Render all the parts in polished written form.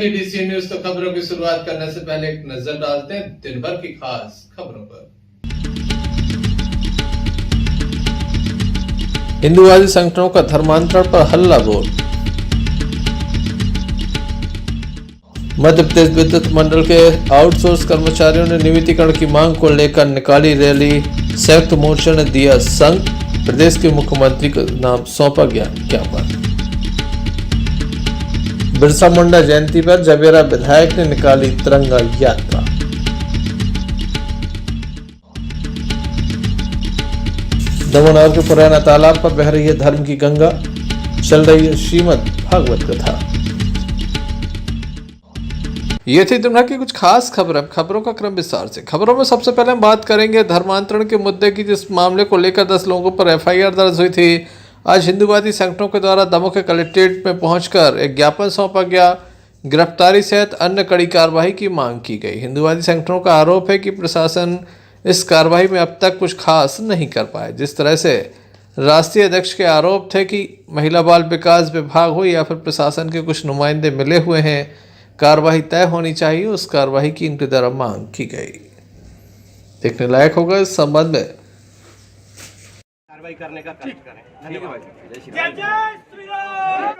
Lucky DC news तो खबरों की शुरुआत करने से पहले एक नजर डालते हैं दिन भर की खास खबरों पर। हिंदूवादी संगठनों का धर्मांतरण पर हल्ला बोल। मध्य प्रदेश विद्युत मंडल के आउटसोर्स कर्मचारियों ने नियमितीकरण की मांग को लेकर निकाली रैली। संयुक्त मोर्चा ने दिया संघ, प्रदेश के मुख्यमंत्री को नाम सौंपा गया ज्ञापन। बिरसा मुंडा जयंती पर जवेरा विधायक ने निकाली तिरंगा यात्रा। दमोनार के पुराना तालाब पर बह रही है धर्म की गंगा, चल रही है श्रीमद् भागवत कथा। ये थी दुनिया की कुछ खास खबरों का क्रम विस्तार से। खबरों में सबसे पहले हम बात करेंगे धर्मांतरण के मुद्दे की, जिस मामले को लेकर 10 लोगों पर एफआईआर दर्ज हुई थी। आज हिंदूवादी संगठनों के द्वारा दमोह के कलेक्ट्रेट में पहुंचकर एक ज्ञापन सौंपा गया। गिरफ्तारी सहित अन्य कड़ी कार्रवाई की मांग की गई। हिंदूवादी संगठनों का आरोप है कि प्रशासन इस कार्रवाई में अब तक कुछ खास नहीं कर पाए। जिस तरह से राष्ट्रीय अध्यक्ष के आरोप थे कि महिला बाल विकास विभाग हो या फिर प्रशासन के कुछ नुमाइंदे मिले हुए हैं, कार्रवाई तय होनी चाहिए, उस कार्रवाई की इनके द्वारा मांग की गई। देखने लायक होगा इस संबंध में कार्रवाई करने का कार्य करें। धन्यवाद। जय श्री राम।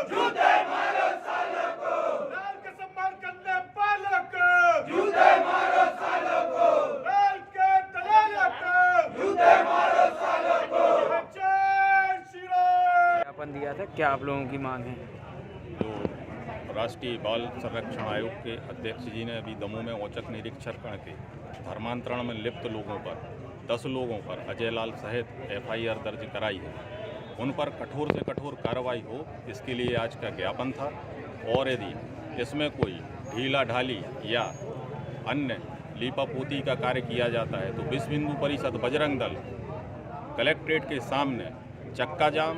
जूते मारो सालों को, लाल का सम्मान करने वालों को, जूते मारो सालों को, लाल के दलालों को, जूते मारो सालों को। जय श्री राम। ज्ञापन दिया था, क्या आप लोगों की मांग है? जो राष्ट्रीय बाल संरक्षण आयोग के अध्यक्ष जी ने अभी दमोह में औचक निरीक्षण करके धर्मांतरण में लिप्त लोगों पर 10 लोगों पर अजय लाल सहित एफआईआर दर्ज कराई है। उन पर कठोर से कठोर कार्रवाई हो, इसके लिए आज का ज्ञापन था। और यदि इसमें कोई ढीला ढाली या अन्य लीपापोती का कार्य किया जाता है तो विश्व हिंदू परिषद बजरंग दल कलेक्ट्रेट के सामने चक्का जाम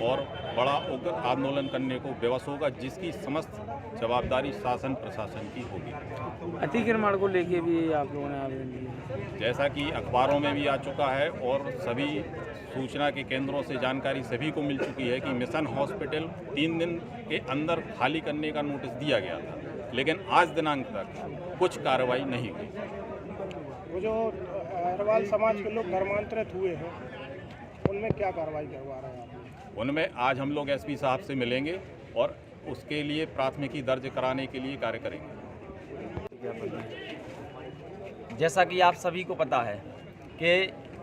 और बड़ा उग्र आंदोलन करने को विवश होगा, जिसकी समस्त जवाबदारी शासन प्रशासन की होगी। अतिक्रमण को लेके भी आप लोगों ने आवेदन दिया, जैसा कि अखबारों में भी आ चुका है और सभी सूचना के केंद्रों से जानकारी सभी को मिल चुकी है कि मिशन हॉस्पिटल 3 दिन के अंदर खाली करने का नोटिस दिया गया था, लेकिन आज दिनांक तक कुछ कार्रवाई नहीं हुई। वो जो अग्रवाल समाज के लोग धर्मांतरित हुए हैं, उनमें क्या कार्रवाई करवा रहे हैं आप? उनमें आज हम लोग एसपी साहब से मिलेंगे और उसके लिए प्राथमिकी दर्ज कराने के लिए कार्य करेंगे। जैसा कि आप सभी को पता है कि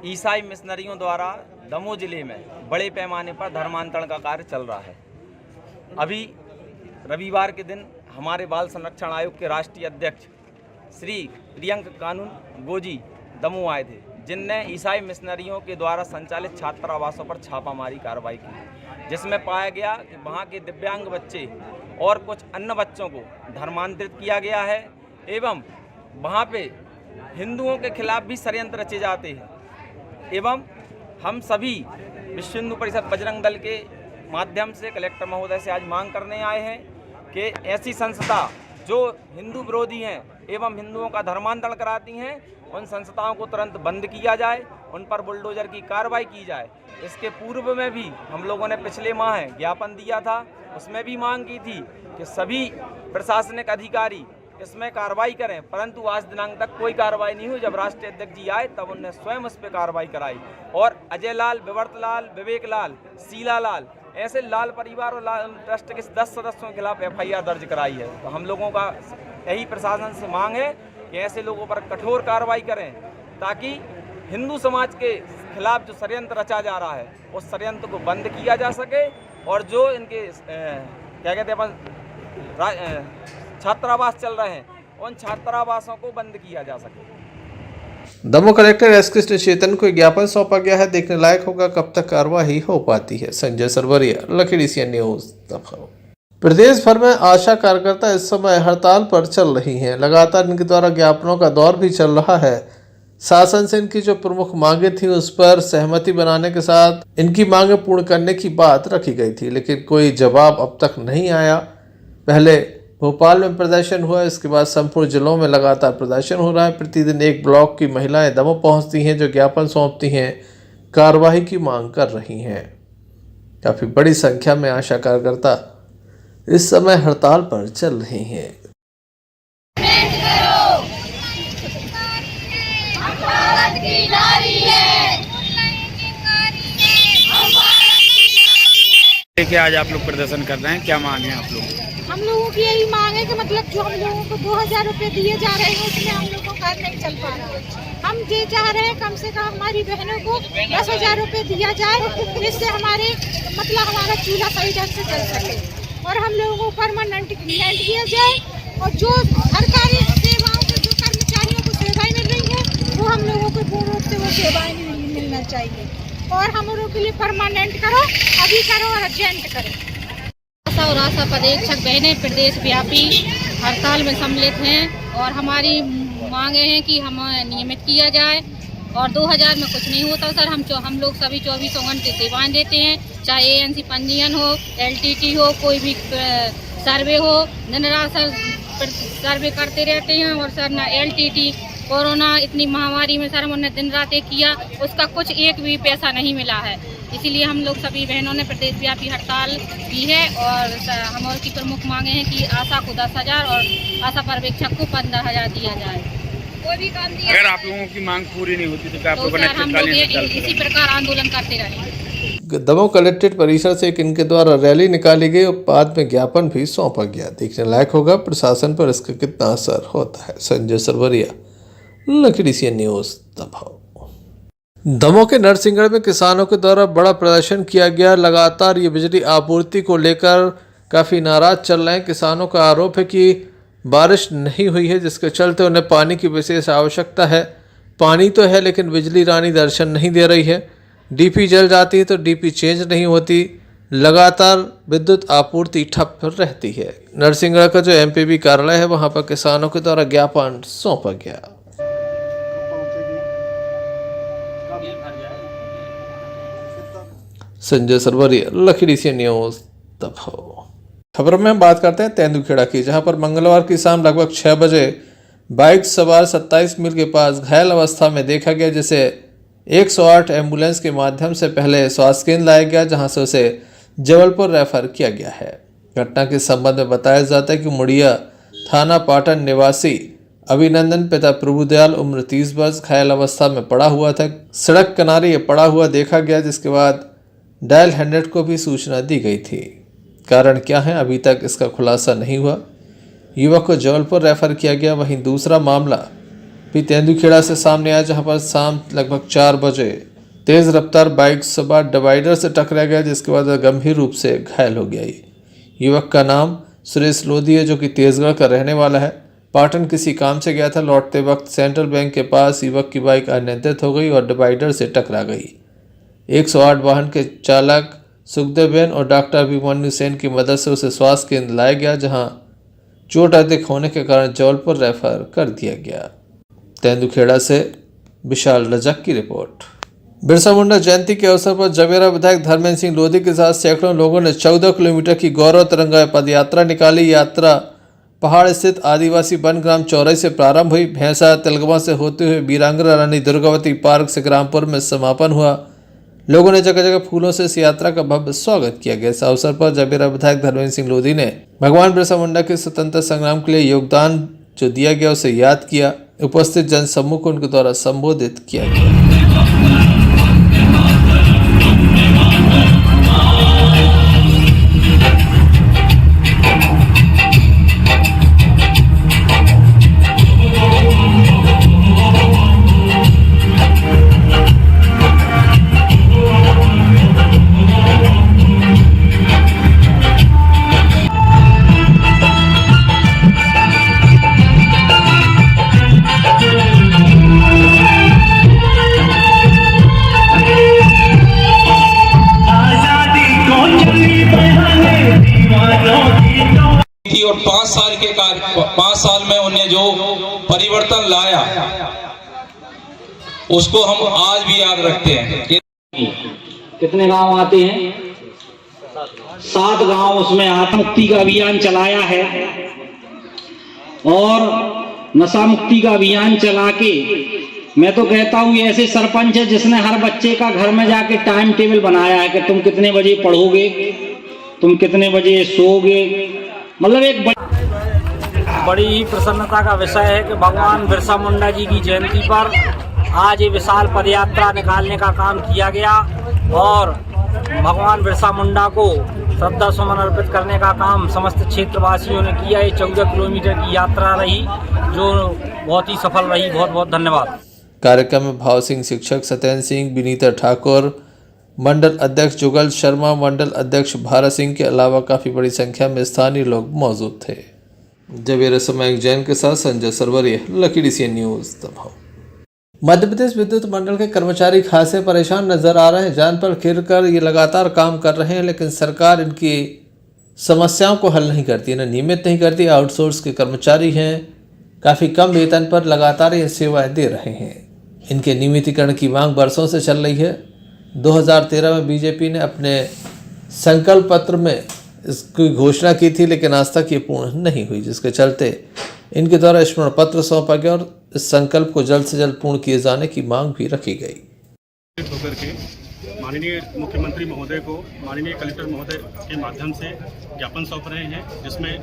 ईसाई मिशनरियों द्वारा दमोह जिले में बड़े पैमाने पर धर्मांतरण का कार्य चल रहा है। अभी रविवार के दिन हमारे बाल संरक्षण आयोग के राष्ट्रीय अध्यक्ष श्री प्रियंक कानून गोजी दमोह आए थे, जिनने ईसाई मिशनरियों के द्वारा संचालित छात्रावासों पर छापामारी कार्रवाई की, जिसमें पाया गया कि वहां के दिव्यांग बच्चे और कुछ अन्य बच्चों को धर्मांतरित किया गया है एवं वहां पे हिंदुओं के खिलाफ भी षड्यंत्र रचे जाते हैं। एवं हम सभी विश्व हिंदू परिषद बजरंग दल के माध्यम से कलेक्टर महोदय से आज मांग करने आए हैं कि ऐसी संस्था जो हिंदू विरोधी हैं एवं हिंदुओं का धर्मांतरण कराती हैं, उन संस्थाओं को तुरंत बंद किया जाए, उन पर बुलडोजर की कार्रवाई की जाए। इसके पूर्व में भी हम लोगों ने पिछले माह ज्ञापन दिया था, उसमें भी मांग की थी कि सभी प्रशासनिक अधिकारी इसमें कार्रवाई करें, परंतु आज दिनांक तक कोई कार्रवाई नहीं हुई। जब राष्ट्रीय अध्यक्ष जी आए तब उन्होंने स्वयं उस पर कार्रवाई कराई और अजय लाल, विवर्त लाल, विवेक लाल, शीला लाल, ऐसे लाल परिवार और लाल ट्रस्ट के 10 सदस्यों के खिलाफ एफआईआर दर्ज कराई है। तो हम लोगों का यही प्रशासन से मांग है कि ऐसे लोगों पर कठोर कार्रवाई करें, ताकि हिंदू समाज के खिलाफ जो षड्यंत्र रचा जा रहा है उस षड्यंत्र को बंद किया जा सके और जो इनके क्या कहते हैं अपन छात्रावास चल रहे हैं, उन छात्रावासों को बंद किया जा सके। दमोह कलेक्टर एस कृष्ण चेतन को ज्ञापन सौंपा गया है। देखने लायक होगा कब तक कार्रवाई हो पाती है। Sanjay Sarwaria, lucky DC news Damoh. प्रदेश भर में आशा कार्यकर्ता इस समय हड़ताल पर चल रही हैं। लगातार इनके द्वारा ज्ञापनों का दौर भी चल रहा है। शासन से इनकी जो प्रमुख मांगे थी उस पर सहमति बनाने के साथ इनकी मांगे पूर्ण करने की बात रखी गई थी, लेकिन कोई जवाब अब तक नहीं आया। पहले भोपाल में प्रदर्शन हुआ, इसके बाद संपूर्ण जिलों में लगातार प्रदर्शन हो रहा है। प्रतिदिन एक ब्लॉक की महिलाएं दमोह पहुंचती हैं, जो ज्ञापन सौंपती हैं, कार्रवाई की मांग कर रही हैं। काफ़ी बड़ी संख्या में आशा कार्यकर्ता इस समय हड़ताल पर चल रही हैं। देखिए आज आप लोग प्रदर्शन कर रहे हैं, क्या मांग है आप लोग? हम लोगों की यही मांग है कि मतलब जो हम लोगों को 2000 रुपये दिए जा रहे हैं उसमें हम लोगों का घर नहीं चल पा रहा है। हम ये चाह रहे हैं कम से कम हमारी बहनों को 10,000 रुपये दिया जाए, जिससे हमारे मतलब हमारा चूल्हा सही ढंग से चल सके और हम लोगों को परमानेंट लैंड किया जाए और जो सरकारी सेवाओं के जो कर्मचारियों को सेवाएं मिल रही है वो हम लोगों को पूर्ण रूप से वो सेवाएं मिलना चाहिए और हम लोगों के लिए परमानेंट करो, अभी करो और अर्जेंट करो। आशा और आशा पर्यवेक्षक बहनें प्रदेश व्यापी हड़ताल में सम्मिलित हैं और हमारी मांगे हैं कि हम नियमित किया जाए और 2000 में कुछ नहीं होता सर। हम लोग सभी 24 घंटे सेवाएं देते हैं, चाहे ANC पंजीयन हो, LTT हो, कोई भी सर्वे हो, दिन रात सर सर्वे करते रहते हैं और सर ना LTT कोरोना इतनी महामारी में सर हमने दिन रात एक किया, उसका कुछ एक भी पैसा नहीं मिला है। इसीलिए हम लोग सभी बहनों ने प्रदेश व्यापी हड़ताल की है और हमारी की प्रमुख मांगे हैं कि आशा को 10,000 और आशा पर्यवेक्षक को 15,000 दिया जाए। कोई भी काम दिया अगर आप लोगों की मांग पूरी नहीं होती तो क्या आप लोग हम लोग इसी प्रकार आंदोलन करते रहेंगे। दमोह कलेक्ट्रेट परिसर से इनके द्वारा रैली निकाली गई और बाद में ज्ञापन भी सौंपा गया। देखने लायक होगा प्रशासन पर इसका कितना असर होता है। संजय सरवरिया, लखीडी सी न्यूज़, दमोह के नरसिंहगढ़ में किसानों के द्वारा बड़ा प्रदर्शन किया गया। लगातार ये बिजली आपूर्ति को लेकर काफ़ी नाराज चल रहे हैं। किसानों का आरोप है कि बारिश नहीं हुई है, जिसके चलते उन्हें पानी की विशेष आवश्यकता है। पानी तो है लेकिन बिजली रानी दर्शन नहीं दे रही है। डीपी जल जाती है तो डीपी चेंज नहीं होती। लगातार विद्युत आपूर्ति ठप रहती है। नरसिंहगढ़ का जो MPB कार्यालय है वहाँ पर किसानों के द्वारा ज्ञापन सौंपा गया। संजय सरवरिया, लखीडी सी न्यूज़, दमोह। खबर में हम बात करते हैं तेंदुखेड़ा की, जहां पर मंगलवार की शाम लगभग 6 बजे बाइक सवार 27 मील के पास घायल अवस्था में देखा गया, जिसे 108 एम्बुलेंस के माध्यम से पहले स्वास्थ्य केंद्र लाया गया, जहां से उसे जबलपुर रेफर किया गया है। घटना के संबंध में बताया जाता है कि मुड़िया थाना पाटन निवासी अभिनंदन पिता प्रभुदयाल उम्र 30 वर्ष घायल अवस्था में पड़ा हुआ था। सड़क किनारे ये पड़ा हुआ देखा गया, जिसके बाद डायल 100 को भी सूचना दी गई थी। कारण क्या है अभी तक इसका खुलासा नहीं हुआ। युवक को जबलपुर रेफर किया गया। वहीं दूसरा मामला भी तेंदुखेड़ा से सामने आया, जहां पर शाम लगभग 4 बजे तेज रफ्तार बाइक सवार डिवाइडर से टकरा गया, जिसके बाद गंभीर रूप से घायल हो गया। युवक का नाम सुरेश लोधी है, जो कि तेजगढ़ का रहने वाला है। पाटन किसी काम से गया था। लौटते वक्त सेंट्रल बैंक के पास युवक की बाइक अनियंत्रित हो गई और डिवाइडर से टकरा गई। 108 वाहन के चालक सुखदेव और डॉक्टर अभिमन्यु सेन की मदद से उसे स्वास्थ्य केंद्र लाया गया, जहां चोट अधिक होने के कारण जबलपुर रेफर कर दिया गया। तेंदुखेड़ा से विशाल रजक की रिपोर्ट। बिरसा मुंडा जयंती के अवसर पर जवेरा विधायक धर्मेंद्र सिंह लोधी के साथ सैकड़ों लोगों ने 14 किलोमीटर की गौरव तिरंगा पद यात्रा निकाली। यात्रा पहाड़ स्थित आदिवासी वन ग्राम चौराई से प्रारंभ हुई। भैंसा तिलगवा से होते हुए वीरांगना रानी दुर्गावती पार्क से ग्रामपुर में समापन हुआ। लोगों ने जगह जगह फूलों से इस यात्रा का भव्य स्वागत किया गया। इस अवसर पर जबेरा विधायक धर्मेंद्र सिंह लोधी ने भगवान बिरसा मुंडा के स्वतंत्रता संग्राम के लिए योगदान जो दिया गया उसे याद किया। उपस्थित जनसमूह को उनके द्वारा संबोधित किया गया। और 5 साल में उन्हें जो परिवर्तन लाया उसको हम आज भी याद रखते हैं। कितने गांव आते हैं? 7 गांव उसमें मुक्ति का अभियान चलाया है और नशा मुक्ति का अभियान चला के मैं तो कहता हूँ ऐसे सरपंच है जिसने हर बच्चे का घर में जाके टाइम टेबल बनाया है कि तुम कितने बजे पढ़ोगे, तुम कितने बजे सोओगे, मतलब एक बड़ी ही प्रसन्नता का विषय है कि भगवान बिरसा मुंडा जी की जयंती पर आज ये विशाल पदयात्रा निकालने का काम किया गया और भगवान बिरसा मुंडा को श्रद्धा सुमन अर्पित करने का काम समस्त क्षेत्रवासियों ने किया। ये 14 किलोमीटर की यात्रा रही जो बहुत ही सफल रही। बहुत बहुत धन्यवाद। कार्यक्रम में भाव सिंह, शिक्षक सत्येंद्र सिंह, विनीता ठाकुर, मंडल अध्यक्ष जुगल शर्मा, मंडल अध्यक्ष भारत सिंह के अलावा काफ़ी बड़ी संख्या में स्थानीय लोग मौजूद थे। जवेरा समय जैन के साथ Sanjay Sarwaria, lucky DCN news Damoh. Madhya Pradesh विद्युत मंडल के कर्मचारी खासे परेशान नजर आ रहे हैं। जान पर खेलकर ये लगातार काम कर रहे हैं, लेकिन सरकार इनकी समस्याओं को हल नहीं करती, इन्हें नियमित नहीं करती। आउटसोर्स के कर्मचारी हैं, काफ़ी कम वेतन पर लगातार ये सेवाएं दे रहे हैं। इनके नियमितीकरण की मांग बरसों से चल रही है। 2013 में बीजेपी ने अपने संकल्प पत्र में इसकी घोषणा की थी, लेकिन आज तक ये पूर्ण नहीं हुई, जिसके चलते इनके द्वारा स्मरण पत्र सौंपा गया और इस संकल्प को जल्द से जल्द पूर्ण किए जाने की मांग भी रखी गई। होकर के माननीय मुख्यमंत्री महोदय को माननीय कलेक्टर महोदय के माध्यम से ज्ञापन सौंप रहे हैं, जिसमें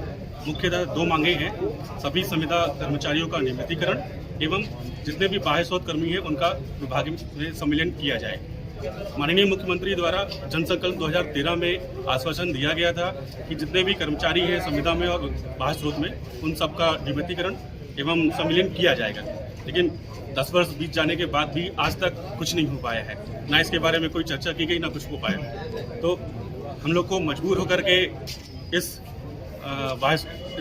मुख्यतः 2 मांगे हैं। सभी संविदा कर्मचारियों का नियमितीकरण एवं जितने भी बाह्य स्रोत कर्मी हैं उनका विभाग में सम्मिलन किया जाए। माननीय मुख्यमंत्री द्वारा जनसंकल्प 2013 में आश्वासन दिया गया था कि जितने भी कर्मचारी हैं संविदा में और बाह्य स्रोत में उन सबका नियमितीकरण एवं सम्मिलन किया जाएगा, लेकिन 10 वर्ष बीत जाने के बाद भी आज तक कुछ नहीं हो पाया है। ना इसके बारे में कोई चर्चा की गई, ना कुछ हो पाया। तो हम लोग को मजबूर होकर के इस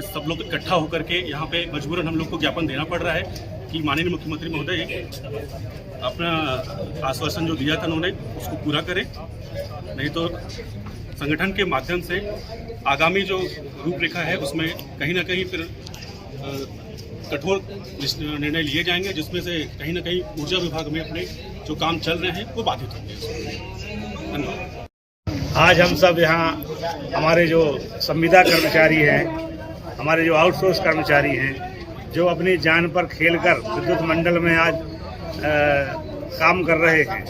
सब लोग इकट्ठा होकर के यहाँ पे मजबूरन हम लोग को ज्ञापन देना पड़ रहा है कि माननीय मुख्यमंत्री महोदय अपना आश्वासन जो दिया था उन्होंने उसको पूरा करें, नहीं तो संगठन के माध्यम से आगामी जो रूपरेखा है उसमें कहीं ना कहीं फिर कठोर निर्णय लिए जाएंगे, जिसमें से कहीं ना कहीं ऊर्जा विभाग में अपने जो काम चल रहे हैं वो बाधित होंगे। धन्यवाद। आज हम सब यहाँ हमारे जो संविदा कर्मचारी हैं, हमारे जो आउटसोर्स कर्मचारी हैं, जो अपनी जान पर खेलकर विद्युत मंडल में आज काम कर रहे हैं,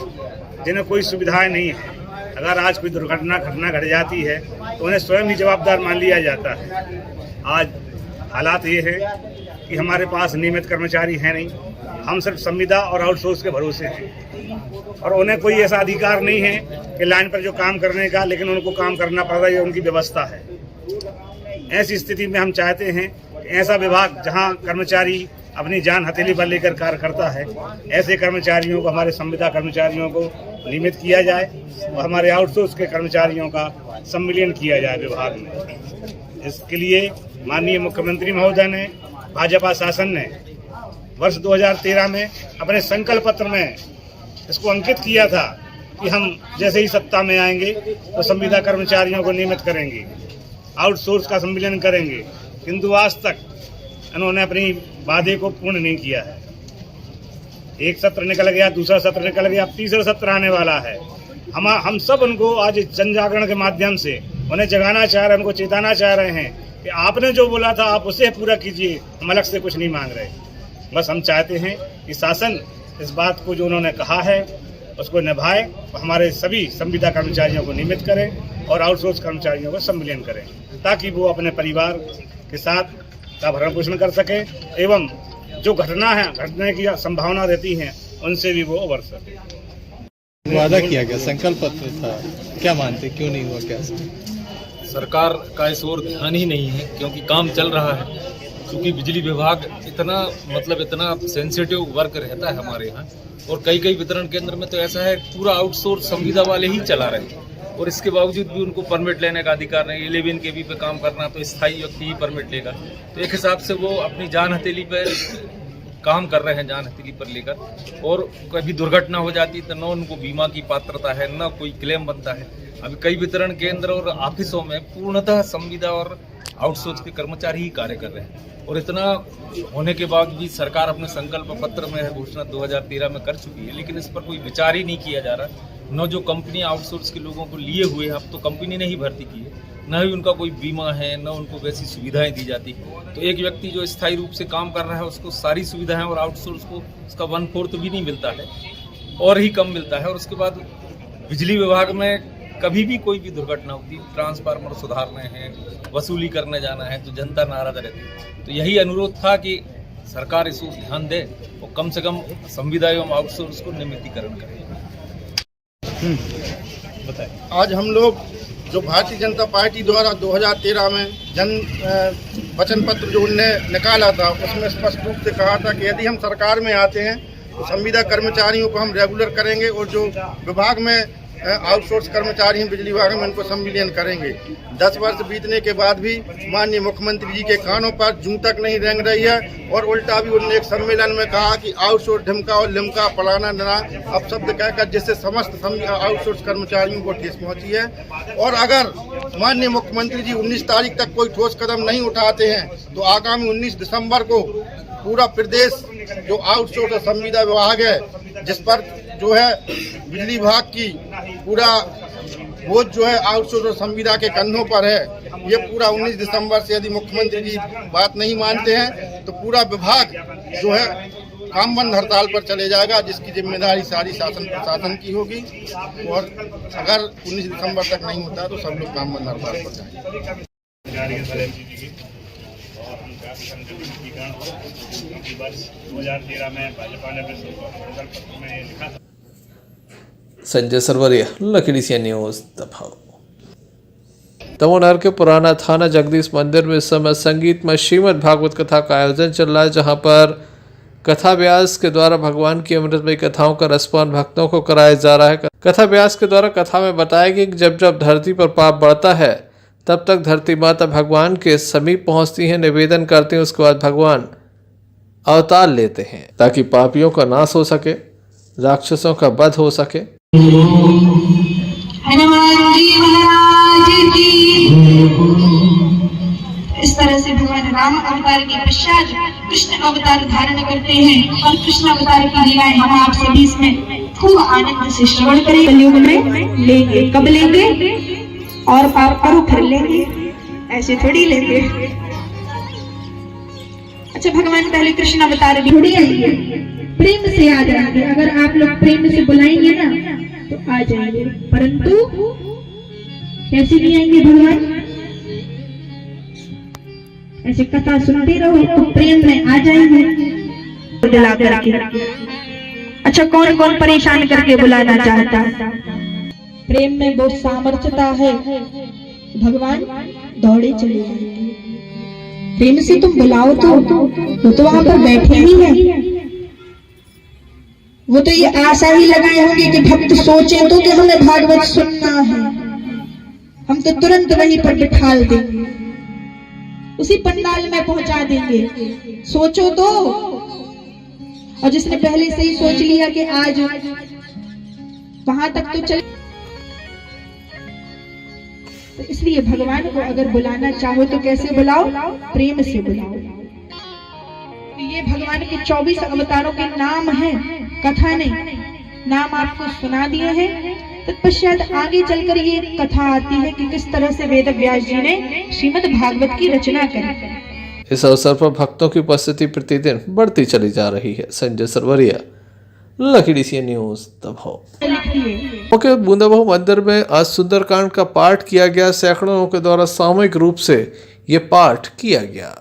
जिन्हें कोई सुविधाएं नहीं है। अगर आज कोई दुर्घटना घट जाती है तो उन्हें स्वयं ही जवाबदार मान लिया जाता है। आज हालात ये है कि हमारे पास नियमित कर्मचारी हैं नहीं, हम सिर्फ संविदा और आउटसोर्स के भरोसे हैं और उन्हें कोई ऐसा अधिकार नहीं है कि लाइन पर जो काम करने का, लेकिन उनको काम करना पड़ रहा है, ये उनकी व्यवस्था है। ऐसी स्थिति में हम चाहते हैं कि ऐसा विभाग जहां कर्मचारी अपनी जान हथेली पर लेकर कार्य करता है, ऐसे कर्मचारियों को, हमारे संविदा कर्मचारियों को नियमित किया जाए और हमारे आउटसोर्स के कर्मचारियों का सम्मिलन किया जाए विभाग में। इसके लिए माननीय मुख्यमंत्री महोदय ने, भाजपा शासन ने वर्ष 2013 में अपने संकल्प पत्र में इसको अंकित किया था कि हम जैसे ही सत्ता में आएंगे तो संविदा कर्मचारियों को नियमित करेंगे, आउटसोर्स का सम्मिलन करेंगे, किंतु आज तक इन्होंने अपनी वादे को पूर्ण नहीं किया है। एक सत्र निकल गया, दूसरा सत्र निकल गया, अब तीसरा सत्र आने वाला है। हम सब उनको आज जन जागरण के माध्यम से उन्हें जगाना चाह रहे हैं, उनको चेताना चाह रहे हैं कि आपने जो बोला था आप उसे पूरा कीजिए, हम अलग से कुछ नहीं मांग रहे। बस हम चाहते हैं कि शासन इस बात को जो उन्होंने कहा है उसको निभाए, हमारे सभी संविदा कर्मचारियों को नियमित करें और आउटसोर्स कर्मचारियों को सम्मिलन करें, ताकि वो अपने परिवार के साथ का भरण पोषण कर सके एवं जो घटने की संभावना रहती है उनसे भी वो उबर सके। वादा किया गया, संकल्प पत्र था, क्या मानते, क्यों नहीं हुआ? क्या सरकार का इस ओर ध्यान ही नहीं है, क्योंकि काम चल रहा है। क्योंकि बिजली विभाग इतना सेंसिटिव वर्क रहता है हमारे यहाँ, और कई वितरण केंद्र में तो ऐसा है पूरा आउटसोर्स संविदा वाले ही चला रहे हैं, और इसके बावजूद भी उनको परमिट लेने का अधिकार नहीं। 11 kV पे काम करना तो स्थायी व्यक्ति ही परमिट लेगा। तो एक हिसाब से वो अपनी जान हथेली पर काम कर रहे हैं, जान हथेली पर लेकर, और कभी दुर्घटना हो जाती तो न उनको बीमा की पात्रता है, न कोई क्लेम बनता है। अभी कई वितरण केंद्र और ऑफिसों में पूर्णतः संविदा और आउटसोर्स के कर्मचारी ही कार्य कर रहे हैं, और इतना होने के बाद भी सरकार अपने संकल्प पत्र में घोषणा 2013 में कर चुकी है, लेकिन इस पर कोई विचार ही नहीं किया जा रहा। न जो कंपनी आउटसोर्स के लोगों को लिए हुए हैं, अब तो कंपनी ने ही भर्ती की है, न ही उनका कोई बीमा है, न उनको वैसी सुविधाएं दी जाती। तो एक व्यक्ति जो स्थायी रूप से काम कर रहा है उसको सारी सुविधाएं, और आउटसोर्स को उसका 1/4 भी नहीं मिलता है और ही कम मिलता है। और उसके बाद बिजली विभाग में कभी भी कोई भी दुर्घटना होती है, ट्रांसफार्मर सुधारने हैं, वसूली करने जाना है तो जनता नाराज रहती है। तो यही अनुरोध था कि सरकार इस ओर ध्यान दे और कम से कम संविदा एवं आउटसोर्स को नियमितीकरण करे। आज हम लोग जो भारतीय जनता पार्टी द्वारा 2013 में जन वचन पत्र जो उनने निकाला था, उसमें स्पष्ट रूप से कहा था कि यदि हम सरकार में आते हैं तो संविदा कर्मचारियों को हम रेगुलर करेंगे और जो विभाग में आउटसोर्स कर्मचारी हैं बिजली विभाग में उनको संविलियन करेंगे। 10 वर्ष बीतने के बाद भी माननीय मुख्यमंत्री जी के कानों पर जूं तक नहीं रेंग रही है और उल्टा भी उन्होंने एक सम्मेलन में कहा कि आउटसोर्स ढिमका और लिमका फलाना नना अब शब्द कहकर जिससे समस्त आउटसोर्स कर्मचारियों को ठेस पहुंची है। और अगर माननीय मुख्यमंत्री जी 19 तारीख तक कोई ठोस कदम नहीं उठाते हैं तो आगामी 19 दिसंबर को पूरा प्रदेश जो आउटसोर्स और संविदा विभाग है, जिस पर जो है बिजली विभाग की पूरा बोझ जो है आउटसोर्स और संविदा के कंधों पर है, ये पूरा 19 दिसंबर से यदि मुख्यमंत्री जी बात नहीं मानते हैं तो पूरा विभाग जो है काम बंद हड़ताल पर चले जाएगा, जिसकी जिम्मेदारी सारी शासन प्रशासन की होगी। और अगर 19 दिसंबर तक नहीं होता तो सब लोग काम बंद हड़ताल पर जाएंगे। संजय सरवरिया, लखीडी सी न्यूज दबाव। तमोनार के पुराना थाना जगदीश मंदिर में इस समय संगीत में श्रीमद् भागवत कथा का आयोजन चल रहा है, जहां पर कथा व्यास के द्वारा भगवान की अमृतमयी कथाओं का रसपान भक्तों को कराया जा रहा है। कथा व्यास के द्वारा कथा में बताया कि जब जब धरती पर पाप बढ़ता है तब तक धरती माता भगवान के समीप पहुंचती हैं, निवेदन करती हैं, उसके बाद भगवान अवतार लेते हैं ताकि पापियों का नाश हो सके, राक्षसों का वध हो सके। हनुमान जी महाराज की। इस तरह से भगवान राम अवतार के पश्चात कृष्ण अवतार धारण करते हैं और कृष्ण अवतार की लीलाएं हम आप सभी इसमें खूब आनंद से श्रवण करें। कलयुग में लेंगे, कब लेंगे और पाप करो फिर लेंगे, ऐसे थोड़ी लेंगे। अच्छा, भगवान पहले कृष्ण अवतार भी थोड़ी आएंगे, प्रेम से आ जाएंगे। अगर आप लोग प्रेम से बुलाएंगे ना तो आ जाएंगे, परंतु कैसे नहीं आएंगे भगवान? ऐसे कथा सुनते रहो तो प्रेम में आ जाएंगे बुला करके। अच्छा, कौन कौन परेशान करके बुलाना चाहता है? प्रेम में बहुत सामर्थ्यता है, भगवान दौड़े चले जाएंगे। प्रेम से तुम बुलाओ तो वो तो वहां पर बैठे ही हैं। वो तो ये आशा ही लगाए होंगे कि भक्त सोचे तो कि हमें भागवत सुनना है, हम तो तुरंत वहीं पर बिठा देंगे, उसी पंडाल में पहुंचा देंगे। सोचो तो। और जिसने पहले से ही सोच लिया कि आज वहां तक तो चले, तो इसलिए भगवान को अगर बुलाना चाहो तो कैसे बुलाओ? प्रेम से बुलाओ। तो ये भगवान के 24 अवतारों के नाम हैं, कथा नहीं। नाम आपको सुना दिए हैं, तत्पश्चात आगे चलकर ये कथा आती है कि किस तरह से वेद व्यास जी ने श्रीमद् भागवत की रचना करी। इस अवसर पर भक्तों की उपस्थिति प्रतिदिन बढ़ती चली जा रही है। संजय सरवरिया, लखीडी सी न्यूज दबाव। मुख्य बूंदाबहू मंदिर में आज सुंदरकांड का पाठ किया गया। सैकड़ों लोगों के द्वारा सामूहिक रूप से ये पाठ किया गया।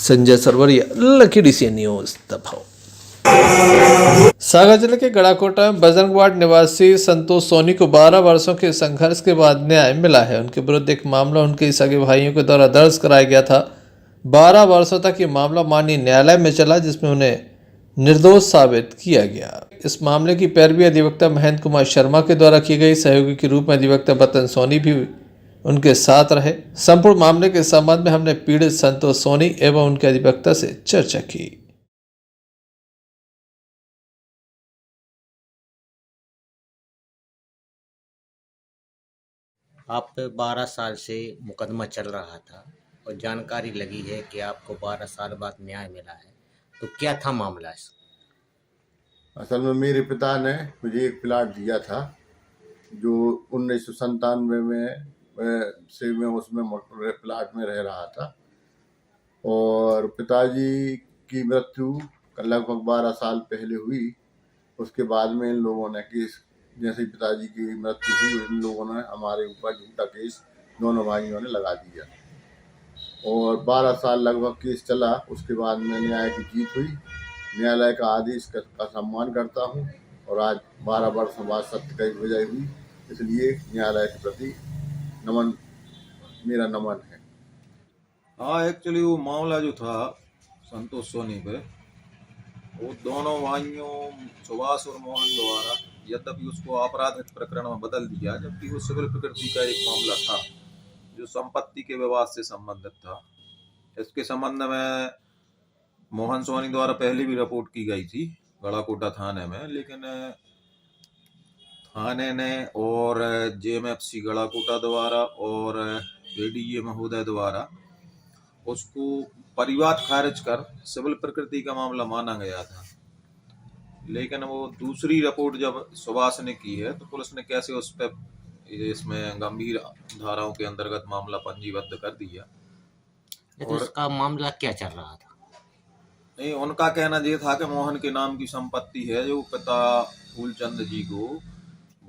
संजय सरवरिया, लखीडी सी न्यूज दबाव। सागर जिले के गड़ाकोटा में बजरंगवाड़ निवासी संतोष सोनी को 12 वर्षों के संघर्ष के बाद न्याय मिला है। उनके विरुद्ध एक मामला उनके सगे भाइयों के द्वारा दर्ज कराया गया था। 12 वर्षों तक ये मामला माननीय न्यायालय में चला, जिसमें उन्हें निर्दोष साबित किया गया। इस मामले की पैरवी अधिवक्ता महेंद्र कुमार शर्मा के द्वारा की गई। सहयोगी के रूप में अधिवक्ता बतन सोनी भी उनके साथ रहे। संपूर्ण मामले के संबंध में हमने पीड़ित संतोष सोनी एवं उनके अधिवक्ता से चर्चा की। आप पे 12 साल से मुकदमा चल रहा था और जानकारी लगी है कि आपको 12 साल बाद न्याय मिला है, तो क्या था मामला इसका? असल में मेरे पिता ने मुझे एक प्लाट दिया था जो 1997 में उसमें प्लाट में रह रहा था, और पिताजी की मृत्यु लगभग 12 साल पहले हुई। उसके बाद में इन लोगों ने केस, जैसे पिताजी की मृत्यु हुई, इन लोगों ने हमारे ऊपर झूठा केस दोनों भाइयों ने लगा दिया और 12 साल लगभग केस चला। उसके बाद में न्याय की जीत हुई। न्यायालय का आदेश का सम्मान करता हूं और आज 12 वर्षों बाद सत्य की विजय हुई, इसलिए न्यायालय के प्रति मेरा नमन है। हाँ, एक्चुअली वो मामला जो था संतोष सोनी पे, वो दोनों भाइयों सुभाष और मोहन द्वारा, यद्यपि उसको आपराधिक प्रकरण में बदल दिया, जबकि वो सिविल प्रकृति का एक मामला था जो संपत्ति के विवाद से संबंधित था। इसके संबंध में मोहन सोनी द्वारा पहले भी रिपोर्ट की गई थी गड़ाकोटा थाने में, लेकिन थाने ने और जेएमएफसी गड़ाकोटा द्वारा और एडीए महोदय द्वारा उसको परिवाद खारिज कर सिविल प्रकृति का मामला माना गया था। लेकिन वो दूसरी रिपोर्ट जब सुभाष ने की है तो पुलिस ने कैसे उस पर इसमें गंभीर धाराओं के अंतर्गत मामला पंजीबद्ध कर दिया। तो उसका मामला क्या चल रहा था? नहीं, उनका कहना ये था कि मोहन के नाम की संपत्ति है जो पिता फूलचंद जी को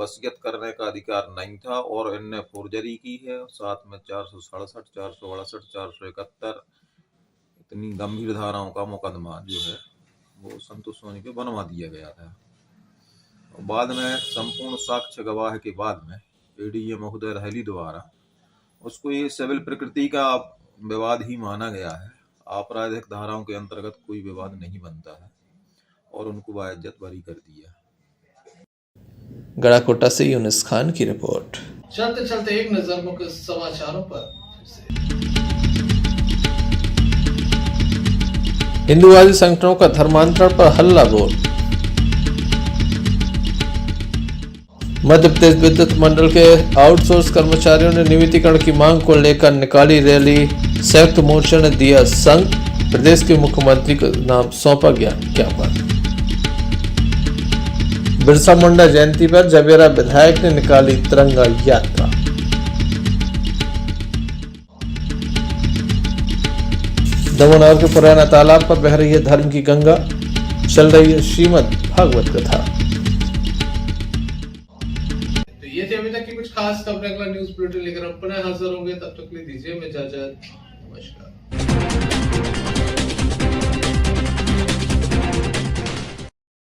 वसीयत करने का अधिकार नहीं था और इनने फोर्जरी की है। साथ में 467, 468, 471 इतनी गंभीर धाराओं का मुकदमा जो है वो संतोष सोनी पे बनवा दिया गया था। और बाद में संपूर्ण साक्ष्य गवाह के बाद में एडीए महोदय रहली द्वारा उसको ये सिविल प्रकृति का विवाद ही माना गया है। आपराधिक धाराओं के अंतर्गत कोई विवाद नहीं बनता है और उनको बाइज्जत बरी कर दिया। गड़ाकोटा से यूनुस खान की रिपोर्ट। चलते चलते एक नजर मुख्य समाचारों पर। हिंदूवादी संगठनों का धर्मांतरण पर हल्ला बोल। मध्य प्रदेश विद्युत मंडल के आउटसोर्स कर्मचारियों ने नियमितीकरण की मांग को लेकर निकाली रैली। संयुक्त मोर्चा ने दिया संघ, प्रदेश के मुख्यमंत्री को नाम सौंपा गया ज्ञापन। बिरसा मुंडा जयंती पर जवेरा विधायक ने निकाली तिरंगा यात्रा। दमोनार के पुराना तालाब पर बह रही है धर्म की गंगा, चल रही है श्रीमद् भागवत कथा। तो ये थी अभी तक की कुछ खास खबरें। अगला न्यूज बुलेटिन लेकर अपने हाजिर होंगे, तब तक के लिए दीजिए इजाजत। नमस्कार।